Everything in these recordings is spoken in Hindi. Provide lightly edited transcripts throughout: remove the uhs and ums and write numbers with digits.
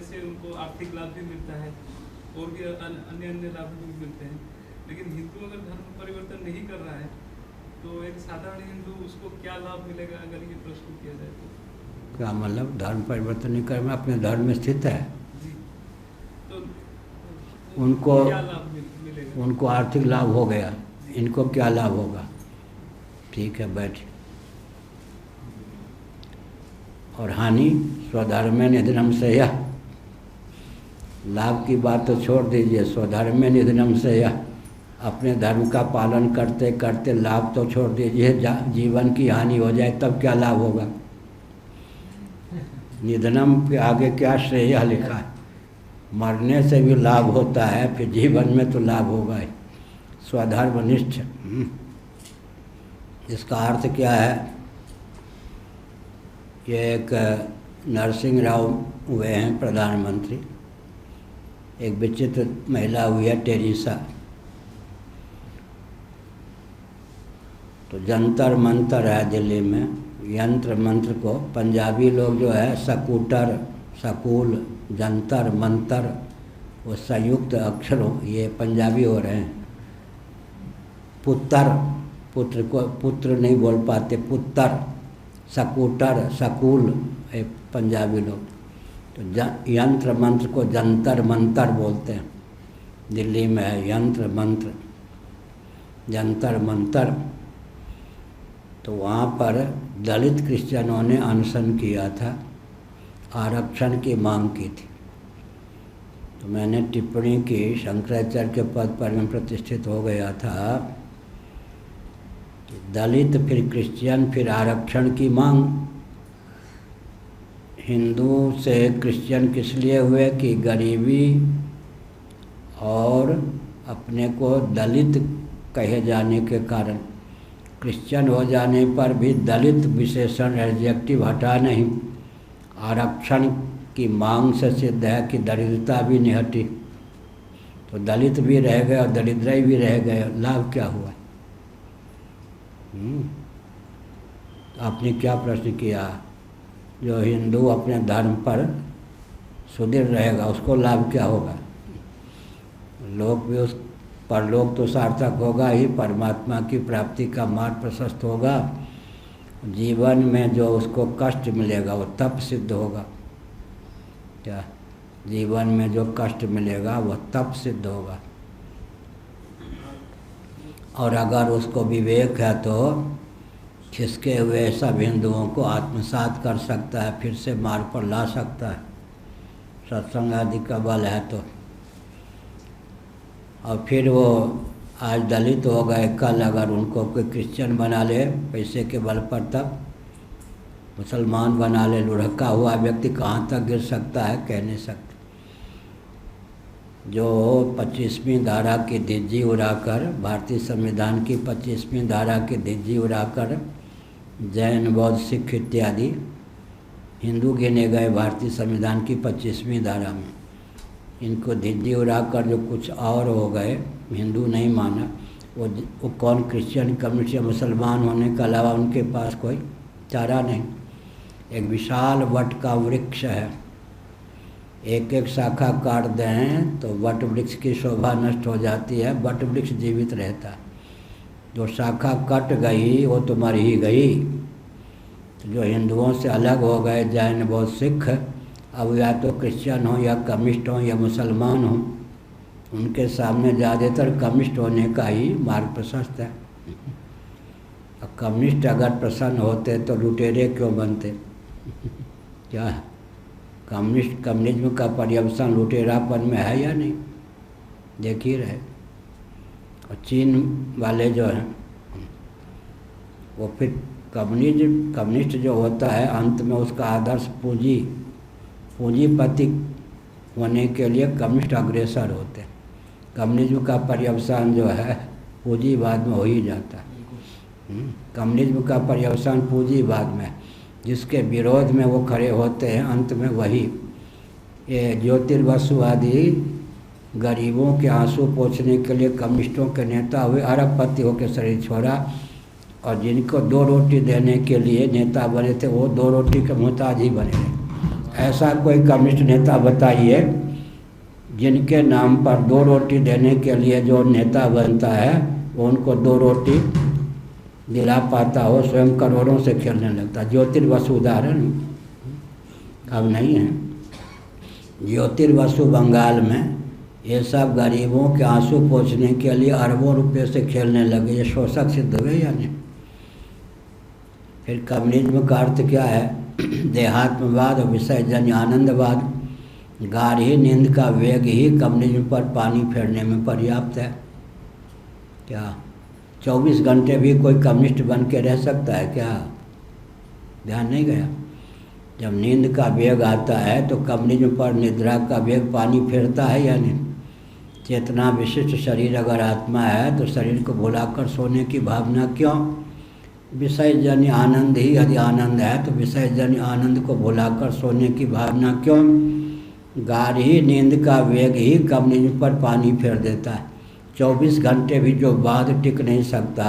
से उनको आर्थिक लाभ भी मिलता है और भी अन्य अन्य लाभ भी मिलते हैं। लेकिन हिंदू अगर धर्म परिवर्तन नहीं कर रहा है तो एक साधारण हिंदू उसको क्या लाभ मिलेगा, अगर ये प्रश्न किया जाए तो? क्या मतलब धर्म परिवर्तन नहीं कर, अपने धर्म में स्थित है जी, तो उनको क्या लाभ मिलेगा? उनको आर्थिक लाभ हो गया, इनको क्या लाभ होगा? ठीक है, बैठ। और हानि स्वधर्मे निधनम से यह, लाभ की बात तो छोड़ दीजिए, स्वधर्मे निधनम से यह, अपने धर्म का पालन करते करते लाभ तो छोड़ दीजिए, जीवन की हानि हो जाए तब क्या लाभ होगा? निधनम के आगे क्या श्रेय लिखा है? मरने से भी लाभ होता है, फिर जीवन में तो लाभ होगा ही। स्वधर्मनिष्ठ, इसका अर्थ क्या है? ये एक नरसिंह राव हुए हैं प्रधानमंत्री, एक विचित्र महिला हुई है टेरेसा, तो जंतर मंतर है दिल्ली में, यंत्र मंत्र को पंजाबी लोग जो है सकूटर, सकूल, जंतर मंतर, वो संयुक्त अक्षरों, ये पंजाबी हो रहे हैं। पुत्र, पुत्र को पुत्र नहीं बोल पाते, पुत्र, सकूटर, सकूल, ये पंजाबी लोग। तो यंत्र मंत्र को जंतर मंतर बोलते हैं, दिल्ली में है यंत्र मंत्र, जंतर मंतर। तो वहाँ पर दलित क्रिश्चियनों ने अनशन किया था, आरक्षण की मांग की थी। तो मैंने टिप्पणी की, शंकराचार्य के पद पर मैं प्रतिष्ठित हो गया था कि दलित फिर क्रिश्चियन फिर आरक्षण की मांग। हिंदू से क्रिश्चियन किस लिए हुए कि गरीबी और अपने को दलित कहे जाने के कारण। क्रिश्चियन हो जाने पर भी दलित विशेषण एडजेक्टिव हटा नहीं, आरक्षण की मांग से सिद्ध है कि दरिद्रता भी नहीं हटी, तो दलित भी रह गए और दरिद्र भी रह गए, लाभ क्या हुआ? आपने क्या प्रश्न किया? जो हिंदू अपने धर्म पर सुदृढ़ रहेगा उसको लाभ क्या होगा? लोक भी उस परलोक तो सार्थक होगा ही, परमात्मा की प्राप्ति का मार्ग प्रशस्त होगा। जीवन में जो उसको कष्ट मिलेगा वो तप सिद्ध होगा। क्या? जीवन में जो कष्ट मिलेगा वह तप सिद्ध होगा। और अगर उसको विवेक है तो खिसके हुए सब हिंदुओं को आत्मसात कर सकता है, फिर से मार्ग पर ला सकता है, सत्संग आदि का बल है तो। और फिर वो आज दलित हो गए, कल अगर उनको कोई क्रिश्चियन बना ले पैसे के बल पर, तब मुसलमान बना ले, लुढ़का हुआ व्यक्ति कहाँ तक गिर सकता है कह नहीं सकते। जो 25वीं धारा की धिज्जी उड़ाकर, भारतीय संविधान की 25वीं धारा की धिज्जी उड़ाकर जैन, बौद्ध, सिख इत्यादि हिंदू गिने गए भारतीय संविधान की 25वीं धारा में, इनको धिज्जी उड़ाकर जो कुछ और हो गए, हिंदू नहीं माना, वो कौन क्रिश्चियन, कम्युनिस्ट या मुसलमान होने के अलावा उनके पास कोई चारा नहीं। एक विशाल वट का वृक्ष है, एक एक शाखा काट दें तो वट वृक्ष की शोभा नष्ट हो जाती है, वट वृक्ष जीवित रहता है। जो शाखा कट गई वो तो मर ही गई। तो जो हिंदुओं से अलग हो गए, जैन, बौद्ध, सिख, अब या तो क्रिश्चियन हो या कम्युनिस्ट हो या मुसलमान हो, उनके सामने ज़्यादातर कम्युनिस्ट होने का ही मार्ग प्रशस्त है। अब कम्युनिस्ट अगर प्रसन्न होते तो लुटेरे क्यों बनते? क्या कम्युनिज्म का पर्यवसान लुटेरापन में है या नहीं? देख ही रहे। और चीन वाले जो हैं वो फिर कम्युनिस्ट जो होता है अंत में उसका आदर्श पूंजीपति होने के लिए कम्युनिस्ट अग्रेसर होते हैं। कम्युनिज्म का पर्यवसान जो है पूंजीवाद में हो ही जाता है। कम्युनिज्म का पर्यवसान पूंजीवाद में, जिसके विरोध में वो खड़े होते हैं अंत में वही। ये ज्योतिर्वसुवादी गरीबों के आंसू पोंछने के लिए कम्युनिस्टों के नेता हुए, अरबपति होकर शरीर छोड़ा, और जिनको 2 रोटी देने के लिए नेता बने थे वो 2 रोटी के मोहताज ही बने रहे। ऐसा कोई कम्युनिस्ट नेता बताइए जिनके नाम पर 2 रोटी देने के लिए जो नेता बनता है वो उनको 2 रोटी दिला पाता हो, स्वयं करोड़ों से खेलने लगता। ज्योतिर्वसु उदाहरण अब नहीं है। ज्योतिर्वसु बंगाल में ये सब गरीबों के आंसू पोंछने के लिए अरबों रुपए से खेलने लगे। ये शोषक सिद्ध हुए या नहीं? फिर कम्युनिज्म का अर्थ क्या है? देहात्मवाद और विषयजन्य आनंदवाद। गाढ़ी नींद का वेग ही कम्युनिज्म पर पानी फेरने में पर्याप्त है। क्या 24 घंटे भी कोई कम्युनिस्ट बन के रह सकता है क्या? ध्यान नहीं गया? जब नींद का वेग आता है तो कम्युनिज्म पर निद्रा का वेग पानी फेरता है या नहीं? चेतना विशिष्ट शरीर अगर आत्मा है तो शरीर को भुलाकर सोने की भावना क्यों? विषयजन्य आनंद ही यदि आनंद है तो विषयजन्य आनंद को भुलाकर सोने की भावना क्यों? गाढ़ी नींद का वेग ही कम्युनिज्म पर पानी फेर देता है। 24 घंटे भी जो बाद टिक नहीं सकता,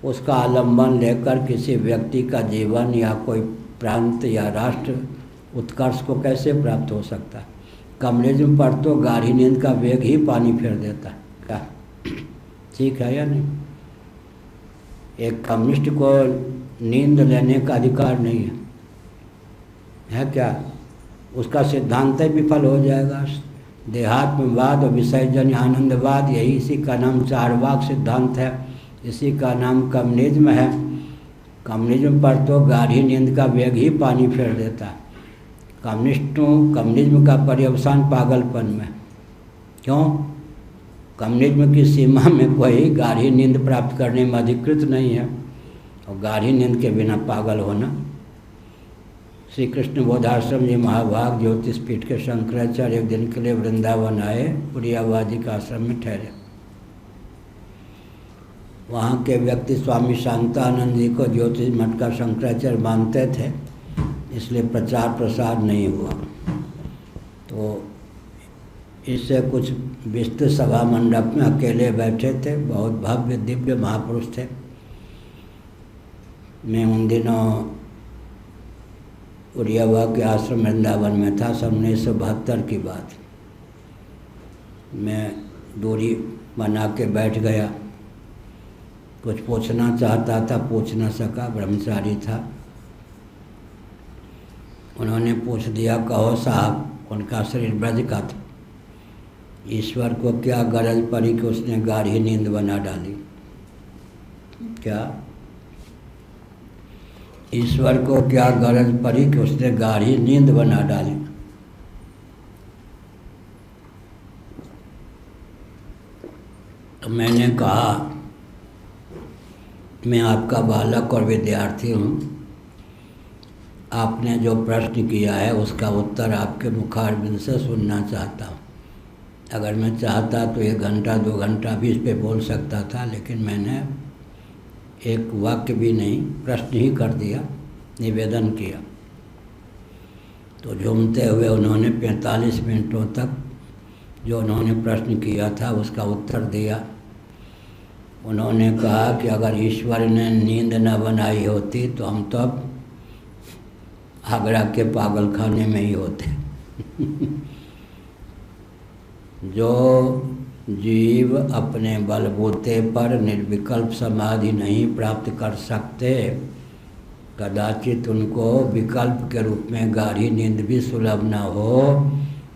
उसका आलम्बन लेकर किसी व्यक्ति का जीवन या कोई प्रांत या राष्ट्र उत्कर्ष को कैसे प्राप्त हो सकता है? कम्युनिज्म पर तो गाढ़ी नींद का वेग ही पानी फेर देता है। क्या ठीक है या नहीं? एक कम्युनिस्ट को नींद लेने का अधिकार नहीं है क्या? उसका सिद्धांत ही विफल हो जाएगा। देहात्मवाद और विषयजन्य आनंदवाद, यही इसी का नाम चारवाक सिद्धांत है, इसी का नाम कम्युनिज्म है। कम्युनिज्म पर तो गाढ़ी नींद का वेग ही पानी फेर देता है। कम्युनिज्म का पर्यवसान पागलपन में। क्यों? कम्युनिज्म की सीमा में कोई गाढ़ी नींद प्राप्त करने में अधिकृत नहीं है, और गाढ़ी नींद के बिना पागल होना। श्री कृष्ण बोधाश्रम जी महाभाग ज्योतिष पीठ के शंकराचार्य एक दिन के लिए वृंदावन आए, पुरियावादी का आश्रम में ठहरे। वहाँ के व्यक्ति स्वामी शांतानंद जी को ज्योतिष मठ का शंकराचार्य मानते थे, इसलिए प्रचार प्रसार नहीं हुआ। तो इससे कुछ विस्तृत सभा मंडप में अकेले बैठे थे। बहुत भव्य दिव्य महापुरुष थे। मैं उन दिनों उड़ियावा के आश्रम वृंदावन में था, 1972 की बात। मैं दूरी बना के बैठ गया। कुछ पूछना चाहता था, पूछ न सका, ब्रह्मचारी था। उन्होंने पूछ दिया, कहो साहब। उनका शरीर ब्रज का था। ईश्वर को क्या गरज पड़ी कि उसने गाढ़ी नींद बना डाली? क्या ईश्वर को क्या गरज पड़ी कि उसने गाढ़ी नींद बना डाली? तो मैंने कहा, मैं आपका बालक और विद्यार्थी हूँ। आपने जो प्रश्न किया है उसका उत्तर आपके मुखारबिंद से सुनना चाहता हूँ। अगर मैं चाहता तो 1 घंटा 2 घंटा भी इस पर बोल सकता था, लेकिन मैंने एक वाक्य भी नहीं, प्रश्न ही कर दिया, निवेदन किया। तो झूमते हुए उन्होंने 45 मिनटों तक जो उन्होंने प्रश्न किया था उसका उत्तर दिया। उन्होंने कहा कि अगर ईश्वर ने नींद न बनाई होती तो हम तो अब आगरा के पागल खाने में ही होते। जो जीव अपने बलबूते पर निर्विकल्प समाधि नहीं प्राप्त कर सकते, कदाचित उनको विकल्प के रूप में गाढ़ी नींद भी सुलभ न हो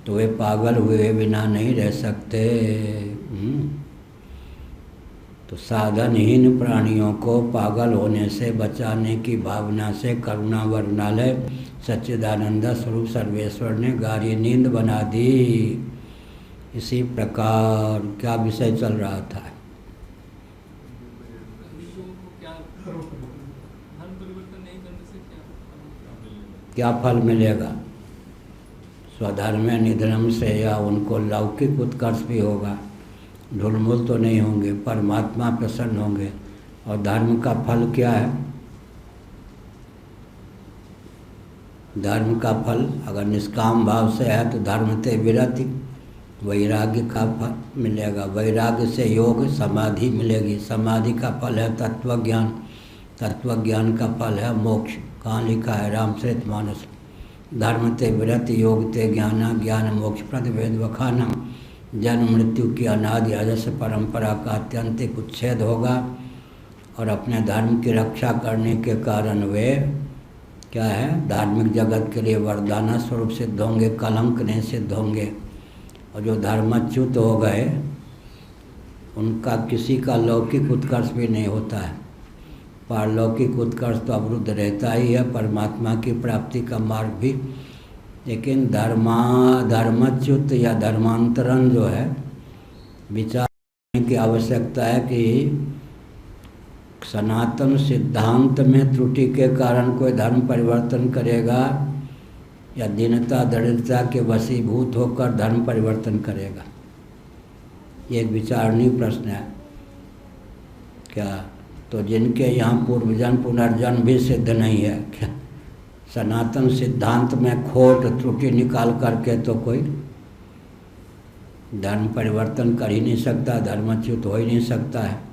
तो वे पागल हुए बिना नहीं रह सकते। तो साधनहीन प्राणियों को पागल होने से बचाने की भावना से करुणा वर्णालय सच्चिदानंद स्वरूप सर्वेश्वर ने गाढ़ी नींद बना दी। इसी प्रकार क्या विषय चल रहा था? क्या फल मिलेगा? स्वधर्म निधनम से, या उनको लौकिक उत्कर्ष भी होगा, ढुलमुल तो नहीं होंगे, परमात्मा प्रसन्न होंगे। और धर्म का फल क्या है? धर्म का फल अगर निष्काम भाव से है तो धर्म ते विरति, वैराग्य का फल मिलेगा। वैराग्य से योग समाधि मिलेगी। समाधि का फल है तत्वज्ञान, तत्वज्ञान का फल है मोक्ष। कहाँ लिखा है? रामचरितमानस। धर्म ते व्रत योग ते ज्ञान ज्ञान मोक्ष प्रद वेद वखाना। जन्म मृत्यु की अनादि अजस परंपरा का अत्यंतिक उच्छेद होगा और अपने धर्म की रक्षा करने के कारण वे क्या है धार्मिक जगत के लिए वरदाना स्वरूप सिद्ध होंगे, कलंक नहीं सिद्ध होंगे। और जो धर्मच्युत हो गए उनका किसी का लौकिक उत्कर्ष भी नहीं होता है, पारलौकिक उत्कर्ष तो अवरुद्ध रहता ही है, परमात्मा की प्राप्ति का मार्ग भी। लेकिन धर्मच्युत या धर्मांतरण जो है विचार करने की आवश्यकता है कि सनातन सिद्धांत में त्रुटि के कारण कोई धर्म परिवर्तन करेगा या दीनता दरिद्रता के वशीभूत होकर धर्म परिवर्तन करेगा, ये एक विचारणीय प्रश्न है क्या। तो जिनके यहाँ पूर्वजन्म पुनर्जन्म भी सिद्ध नहीं है क्या, सनातन सिद्धांत में खोट त्रुटि निकाल करके तो कोई धर्म परिवर्तन कर ही नहीं सकता, धर्मच्युत हो ही नहीं सकता है।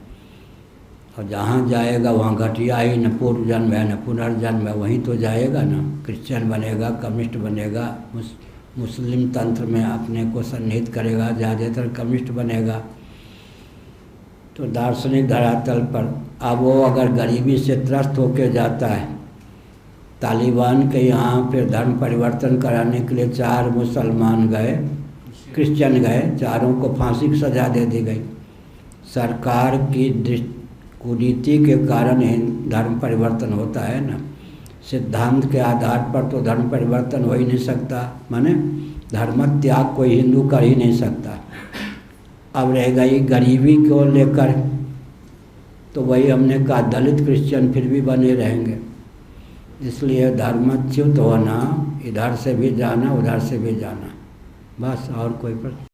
और जहाँ जाएगा वहाँ घटिया ही, न पूर्व जन्म है न पुनर्जन्म है, वहीं तो जाएगा ना। क्रिश्चियन बनेगा, कम्युनिस्ट बनेगा, मुस्लिम तंत्र में अपने को सन्निहित करेगा, ज़्यादातर कम्युनिस्ट बनेगा। तो दार्शनिक धरातल पर अब वो अगर गरीबी से त्रस्त होकर जाता है, तालिबान के यहाँ फिर धर्म परिवर्तन कराने के लिए 4 मुसलमान गए, क्रिश्चियन गए, चारों को फांसी की सज़ा दे दी गई। सरकार की कुरीति के कारण ही धर्म परिवर्तन होता है ना, सिद्धांत के आधार पर तो धर्म परिवर्तन हो ही नहीं सकता, माने धर्म त्याग कोई हिंदू कर ही नहीं सकता। अब रह गई गरीबी को लेकर, तो वही हमने कहा दलित क्रिश्चियन फिर भी बने रहेंगे। इसलिए धर्मच्युत होना, इधर से भी जाना उधर से भी जाना, बस। और कोई प्रश्न?